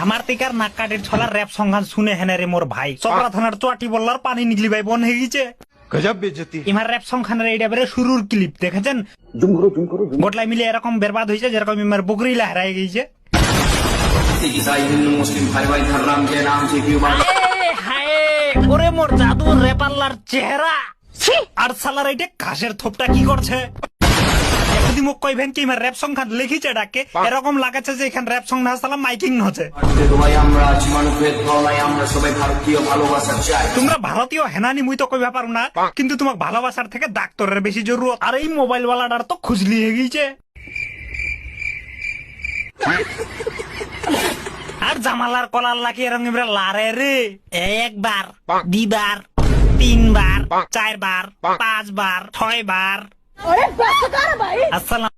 আমার তিকার নাক কাটির ছলার র্যাপ সংঘাত শুনে হেনে রে মোর ভাই চপড়া থানার চুয়াটি বললার পানি নিগলি ভাই বন হয়ে গেছে গজব বেজতি ইমার র্যাপ সংখানের এইটা বেরে শুরুর ক্লিপ দেখেছেন গোটলাই মিলে এরকম বেরবাদ হয়েছে যেরকম ইমার বকরি লহরাই গেছে মুসলিম ভাই ভাই ধর্ম কে নাম से क्यों হায় ওরে মোর জাদু রেপাল্লার চেহারা আর সালার এইটা ঘাসের থোপটা কি করছে যদি মুখ কইবেন কি ইমার র্যাপ সংখান লিখিছে ডাকে এরকম লাগাচ্ছে যে এখানে র্যাপ সং না সালাম মাইকিং হচ্ছে ভাই আমরা জীবন ভেদভাব নাই আমরা সবাই ভারতীয় ভালোবাসা চাই তোমরা ভারতীয় হেনানি মুই তো কইবা পারো না কিন্তু তোমাক ভালোবাসার থেকে ডাক্তারের বেশি জরুরত আর এই মোবাইল ওয়ালাটার তো খুঁজলি হয়ে গিয়েছে আর জামালার কলার লাকি এরকম এবার লারে রে একবার দুইবার তিনবার চারবার পাঁচবার ছয়বার আসসালাম